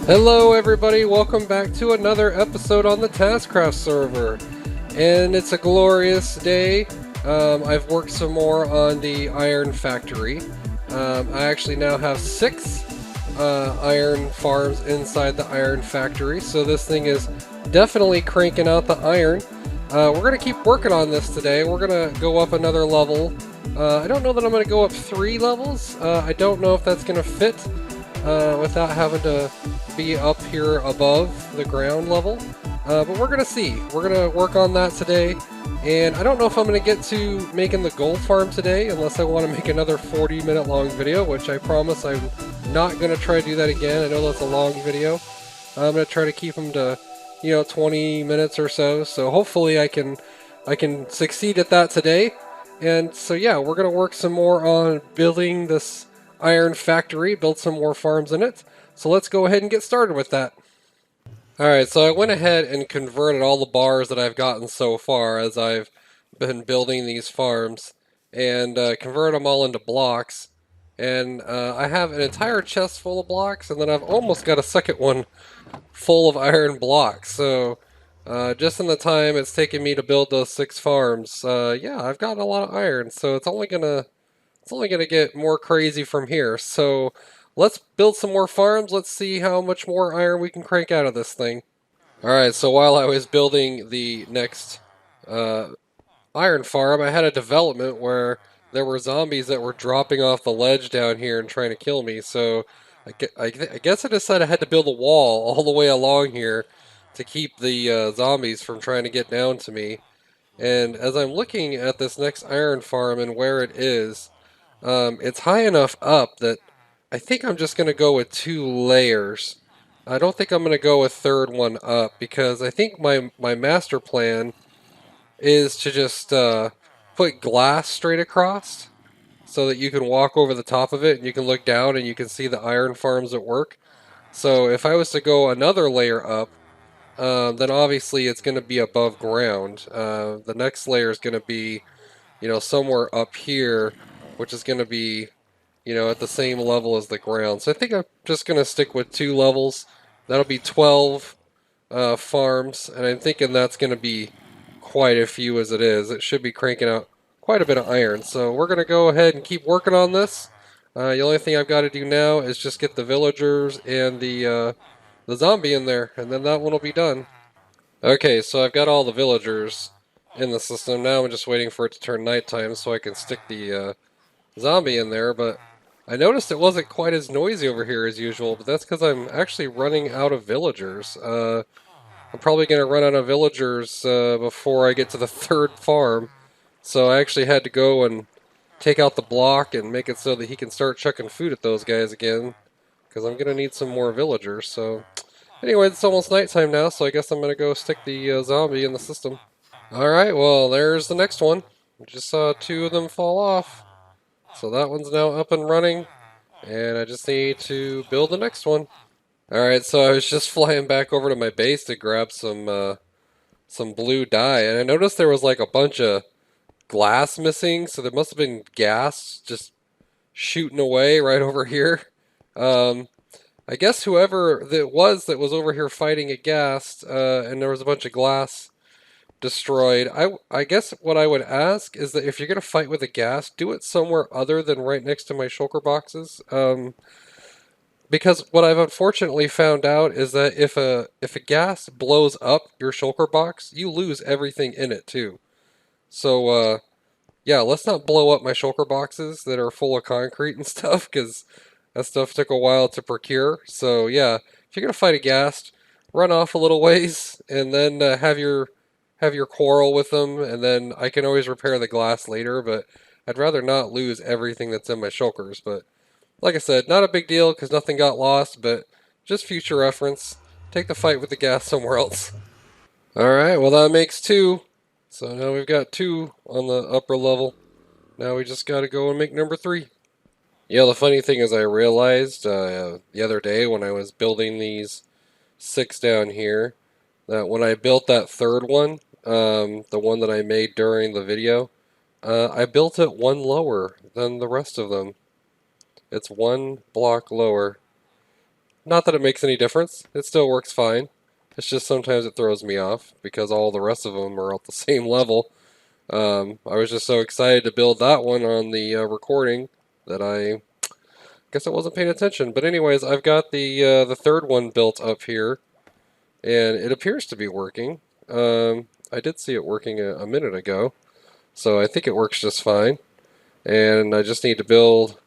Hello everybody, welcome back to another episode on the TazzCraft server. And it's a glorious day. I've worked some more on the iron factory. I actually now have 6 iron farms inside the iron factory, so this thing is definitely cranking out the iron. We're going to keep working on this today. We're going to go up another level. I don't know that I'm going to go up 3 levels. I don't know if that's going to fit without having to be up here above the ground level. But we're going to see. We're going to work on that today. And I don't know if I'm going to get to making the gold farm today, unless I want to make another 40-minute long video, which I promise I'm not going to try to do that again. I know that's a long video. I'm going to try to keep them to, 20 minutes or so. So hopefully I can succeed at that today. And so yeah, we're going to work some more on building this iron factory, build some more farms in it. So let's go ahead and get started with that. Alright, so I went ahead and converted all the bars that I've gotten so far as I've been building these farms and converted them all into blocks. And I have an entire chest full of blocks, and then I've almost got a second one full of iron blocks. So just in the time it's taken me to build those 6 farms, yeah, I've got a lot of iron. So it's only gonna get more crazy from here. So let's build some more farms. Let's see how much more iron we can crank out of this thing. Alright, so while I was building the next iron farm, I had a development where there were zombies that were dropping off the ledge down here and trying to kill me. So I guess I decided I had to build a wall all the way along here to keep the zombies from trying to get down to me. And as I'm looking at this next iron farm and where it is, it's high enough up that I think I'm just going to go with 2 layers. I don't think I'm going to go a third one up because I think my master plan is to just put glass straight across so that you can walk over the top of it and you can look down and you can see the iron farms at work. So if I was to go another layer up, then obviously it's going to be above ground. The next layer is going to be, somewhere up here, which is going to be, at the same level as the ground. So I think I'm just going to stick with 2 levels. That'll be 12 farms, and I'm thinking that's going to be quite a few as it is. It should be cranking out quite a bit of iron. So we're going to go ahead and keep working on this. The only thing I've got to do now is just get the villagers and the zombie in there, and then that one will be done. Okay, so I've got all the villagers in the system. Now I'm just waiting for it to turn nighttime so I can stick the zombie in there, but I noticed it wasn't quite as noisy over here as usual, but that's because I'm actually running out of villagers. I'm probably going to run out of villagers before I get to the 3rd farm, so I actually had to go and take out the block and make it so that he can start chucking food at those guys again, because I'm going to need some more villagers. So anyway, it's almost nighttime now, so I guess I'm going to go stick the zombie in the system. Alright, well, there's the next one. Just saw 2 of them fall off. So that one's now up and running, and I just need to build the next one. Alright, so I was just flying back over to my base to grab some blue dye, and I noticed there was like a bunch of glass missing, so there must have been gas just shooting away right over here. I guess whoever that was over here fighting a ghast, and there was a bunch of glass destroyed. I guess what I would ask is that if you're going to fight with a gas, do it somewhere other than right next to my shulker boxes. Because what I've unfortunately found out is that if a gas blows up your shulker box, you lose everything in it too. So yeah, let's not blow up my shulker boxes that are full of concrete and stuff, because that stuff took a while to procure. So yeah, if you're going to fight a ghast, run off a little ways and then have your quarrel with them, and then I can always repair the glass later, but I'd rather not lose everything that's in my shulkers. But like I said, not a big deal because nothing got lost, but just future reference. Take the fight with the gas somewhere else. Alright, well that makes 2. So now we've got 2 on the upper level. Now we just gotta go and make number 3. Yeah, the funny thing is I realized the other day when I was building these 6 down here, that when I built that 3rd one, the one that I made during the video, I built it 1 lower than the rest of them. It's 1 block lower. Not that it makes any difference. It still works fine. It's just sometimes it throws me off because all the rest of them are at the same level. I was just so excited to build that one on the recording that I guess I wasn't paying attention. But anyways, I've got the third one built up here, and it appears to be working. I did see it working a minute ago, so I think it works just fine. And I just need to build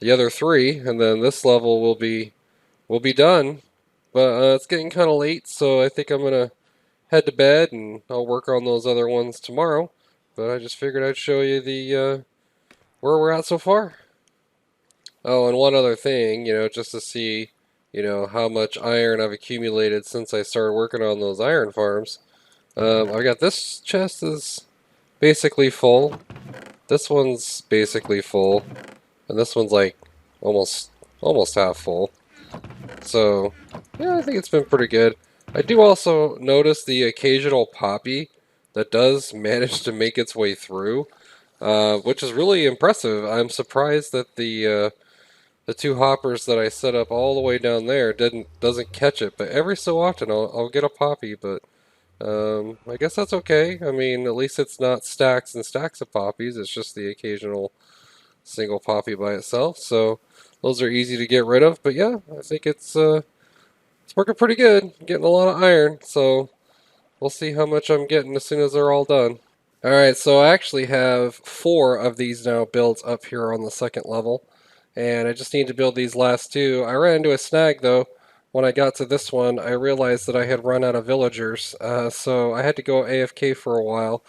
the other three, and then this level will be done. But it's getting kind of late, so I think I'm gonna head to bed, and I'll work on those other ones tomorrow. But I just figured I'd show you the where we're at so far. Oh, and one other thing, just to see, how much iron I've accumulated since I started working on those iron farms. I got this chest is basically full. This one's basically full, and this one's like almost almost half full. So, yeah, I think it's been pretty good. I do also notice the occasional poppy that does manage to make its way through, which is really impressive. I'm surprised that the two hoppers that I set up all the way down there doesn't catch it. But every so often I'll get a poppy, but I guess that's okay. I mean, at least it's not stacks and stacks of poppies. It's just the occasional single poppy by itself. So those are easy to get rid of. But yeah, I think it's working pretty good. Getting a lot of iron. So we'll see how much I'm getting as soon as they're all done. Alright, so I actually have 4 of these now built up here on the second level, and I just need to build these last 2. I ran into a snag though. When I got to this one, I realized that I had run out of villagers, so I had to go AFK for a while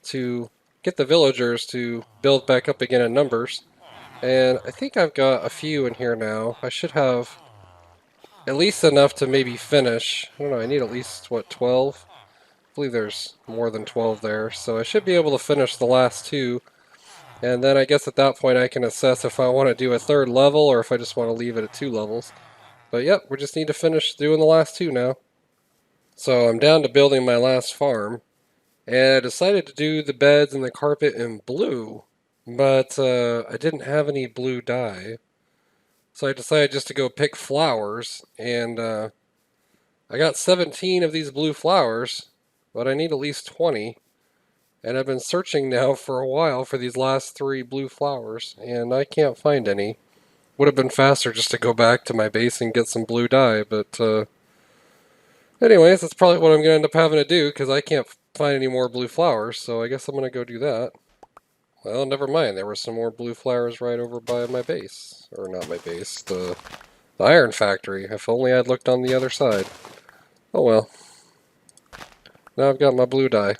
to get the villagers to build back up again in numbers. And I think I've got a few in here now. I should have at least enough to maybe finish. I don't know, I need at least, what, 12? I believe there's more than 12 there, so I should be able to finish the last 2, and then I guess at that point I can assess if I want to do a third level or if I just want to leave it at 2 levels. But yep, we just need to finish doing the last 2 now. So I'm down to building my last farm, and I decided to do the beds and the carpet in blue, but I didn't have any blue dye, so I decided just to go pick flowers, and I got 17 of these blue flowers, but I need at least 20. And I've been searching now for a while for these last 3 blue flowers, and I can't find any. Would have been faster just to go back to my base and get some blue dye, but anyways, that's probably what I'm going to end up having to do, because I can't find any more blue flowers, so I guess I'm going to go do that. Well, never mind, there were some more blue flowers right over by my base. Or not my base, the iron factory. If only I'd looked on the other side. Oh well. Now I've got my blue dye.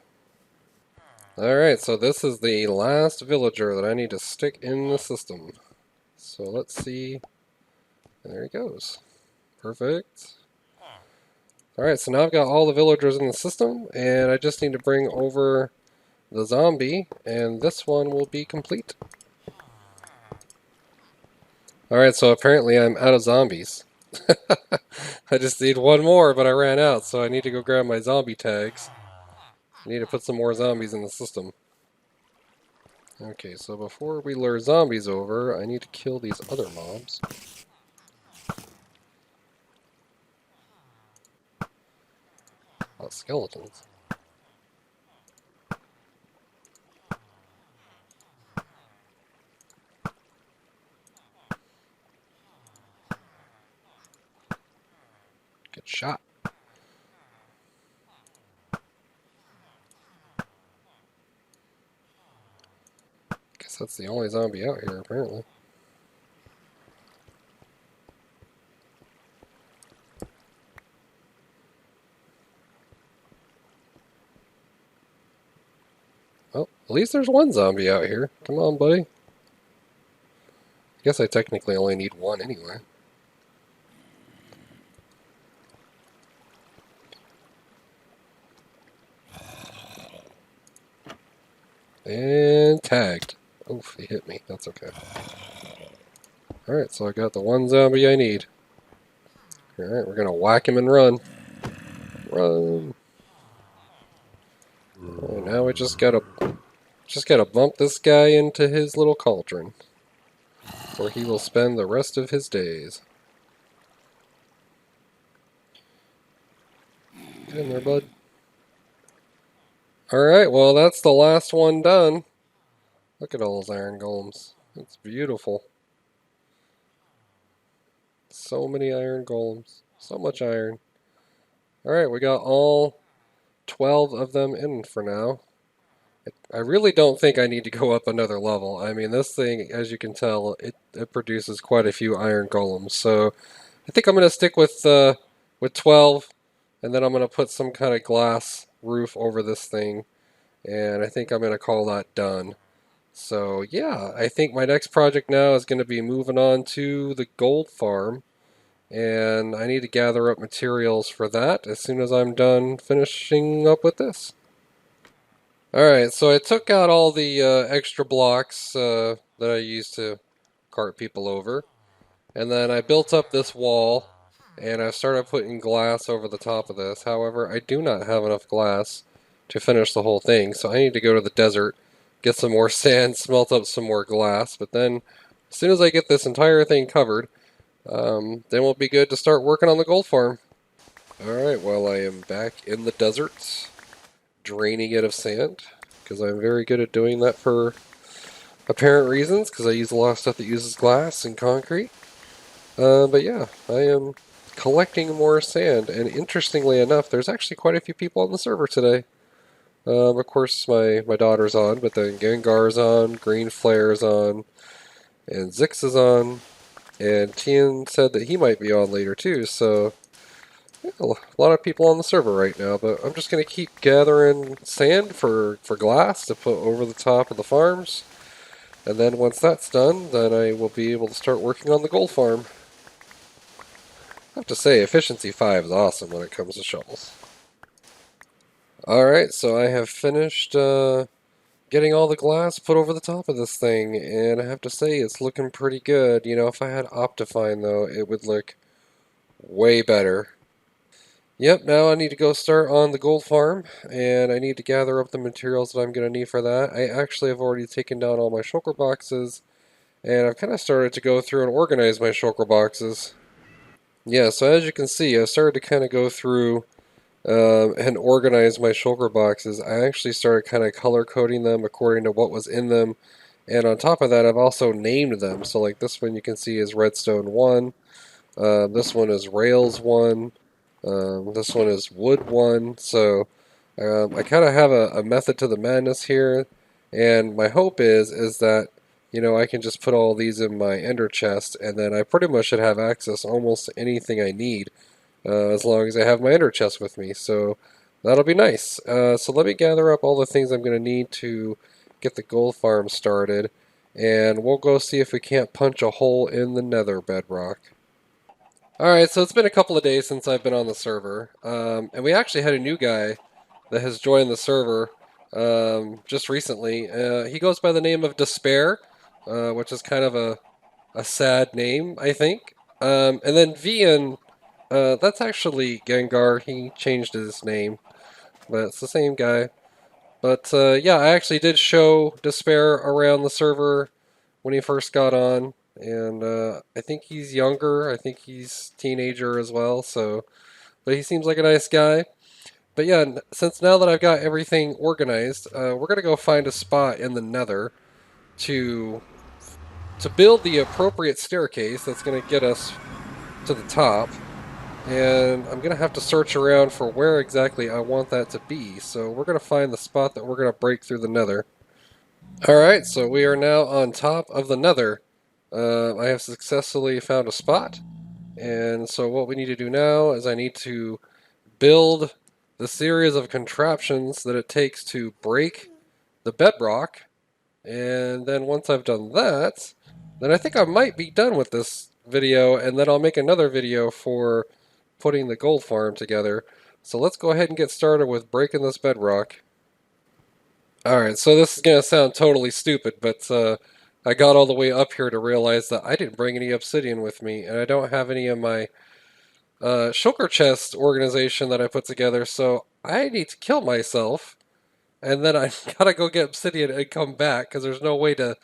Alright, so this is the last villager that I need to stick in the system. So let's see. There he goes. Perfect. Alright, so now I've got all the villagers in the system, and I just need to bring over the zombie, and this one will be complete. Alright, so apparently I'm out of zombies. I just need one more, but I ran out, so I need to go grab my zombie tags. I need to put some more zombies in the system. Okay, so before we lure zombies over, I need to kill these other mobs. Oh, skeletons. Get shot. Guess that's the only zombie out here, apparently. Oh, at least there's one zombie out here. Come on, buddy. I guess I technically only need one anyway. And tagged. Oof, he hit me. That's okay. Alright, so I got the one zombie I need. Alright, we're gonna whack him and run. Run. And now we just gotta bump this guy into his little cauldron, where he will spend the rest of his days. Get in there, bud. Alright, well, that's the last one done. Look at all those iron golems. It's beautiful. So many iron golems. So much iron. Alright, we got all 12 of them in for now. I really don't think I need to go up another level. I mean, this thing, as you can tell, it produces quite a few iron golems. So I think I'm going to stick with 12, and then I'm going to put some kind of glass roof over this thing, and I think I'm going to call that done. So yeah, I think my next project now is going to be moving on to the gold farm, and I need to gather up materials for that as soon as I'm done finishing up with this. Alright, so I took out all the extra blocks that I used to cart people over, and then I built up this wall, and I started putting glass over the top of this. However, I do not have enough glass to finish the whole thing, so I need to go to the desert, get some more sand, smelt up some more glass, but then as soon as I get this entire thing covered, then we'll be good to start working on the gold farm. Alright, well I am back in the desert, draining it of sand, because I'm very good at doing that for apparent reasons, because I use a lot of stuff that uses glass and concrete. But yeah, I am collecting more sand, and interestingly enough, there's actually quite a few people on the server today. Of course, my daughter's on, but then Gengar's on, Green Flare's on, and Zix is on, and Tien said that he might be on later too, so yeah, a lot of people on the server right now, but I'm just going to keep gathering sand for glass to put over the top of the farms, and then once that's done, then I will be able to start working on the gold farm. I have to say, efficiency 5 is awesome when it comes to shovels. Alright, so I have finished getting all the glass put over the top of this thing, and I have to say, it's looking pretty good. You know, if I had Optifine, though, it would look way better. Yep, now I need to go start on the gold farm, and I need to gather up the materials that I'm going to need for that. I actually have already taken down all my shulker boxes, and I've kind of started to go through and organize my shulker boxes. Yeah, so as you can see, I started to kind of go through and organize my shulker boxes. I actually started kind of color coding them according to what was in them, and on top of that, I've also named them. So like this one you can see is Redstone 1, this one is Rails 1, this one is Wood 1, so I kind of have a method to the madness here, and my hope is that, you know, I can just put all these in my ender chest, and then I pretty much should have access almost to anything I need, as long as I have my ender chest with me, so that'll be nice. So let me gather up all the things I'm going to need to get the gold farm started, and we'll go see if we can't punch a hole in the nether bedrock. Alright, so it's been a couple of days since I've been on the server, and we actually had a new guy that has joined the server just recently. He goes by the name of Despair, which is kind of a sad name, I think. And then Vian, that's actually Gengar. He changed his name, but it's the same guy. But yeah, I actually did show Despair around the server when he first got on, and I think he's younger. I think he's teenager as well. So, but he seems like a nice guy. But yeah, since now that I've got everything organized, we're gonna go find a spot in the Nether to build the appropriate staircase that's gonna get us to the top. And I'm gonna have to search around for where exactly I want that to be. So we're gonna find the spot that we're gonna break through the Nether. Alright, so we are now on top of the Nether. I have successfully found a spot, and so what we need to do now is I need to build the series of contraptions that it takes to break the bedrock, and then once I've done that, then I think I might be done with this video, and then I'll make another video for putting the gold farm together. So let's go ahead and get started with breaking this bedrock. Alright, so this is going to sound totally stupid, but I got all the way up here to realize that I didn't bring any obsidian with me, and I don't have any of my shulker chest organization that I put together, so I need to kill myself, and then I gotta go get obsidian and come back, because there's no way to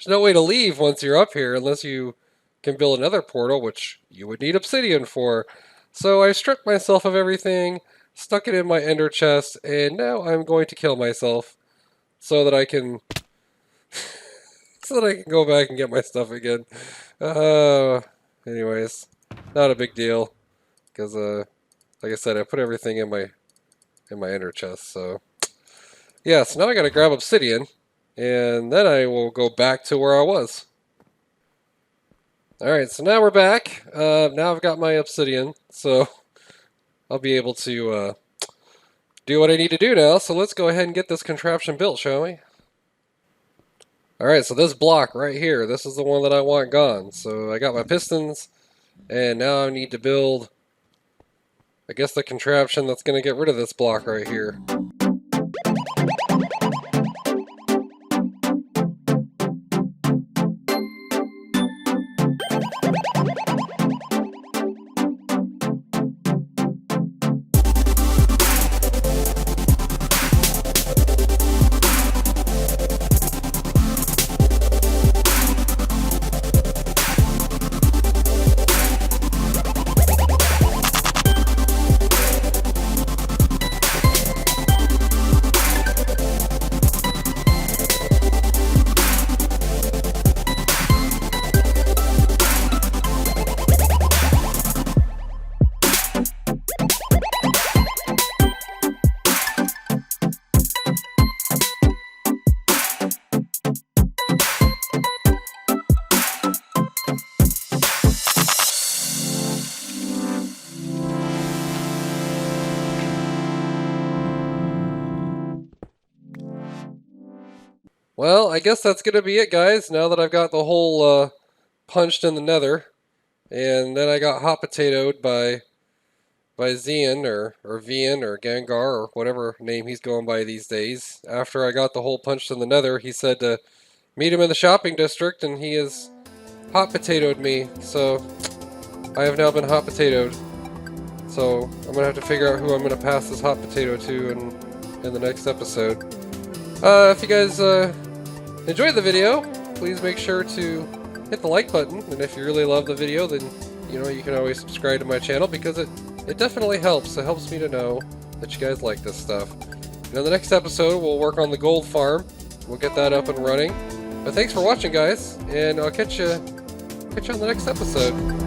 leave once you're up here unless you can build another portal, which you would need obsidian for. So I stripped myself of everything, stuck it in my ender chest, and now I'm going to kill myself so that I can go back and get my stuff again. Anyways, not a big deal because like I said, I put everything in my ender chest. So yeah, so now I got to grab obsidian, and then I will go back to where I was. All right, so now we're back. Now I've got my obsidian, so I'll be able to do what I need to do now. So let's go ahead and get this contraption built, shall we? All right, so this block right here, this is the one that I want gone. So I got my pistons, and now I need to build, I guess, the contraption that's going to get rid of this block right here. Well, I guess that's going to be it, guys. Now that I've got the hole punched in the nether, and then I got hot potatoed by Zian or Vian or Gengar or whatever name he's going by these days. After I got the hole punched in the nether, he said to meet him in the shopping district, and he has hot potatoed me. So I have now been hot potatoed. So I'm going to have to figure out who I'm going to pass this hot potato to in the next episode. If you guys enjoyed the video, please make sure to hit the like button, and if you really love the video, then you can always subscribe to my channel, because it definitely helps. It helps me to know that you guys like this stuff. And in the next episode, we'll work on the gold farm. We'll get that up and running. But thanks for watching, guys, and I'll catch you on the next episode.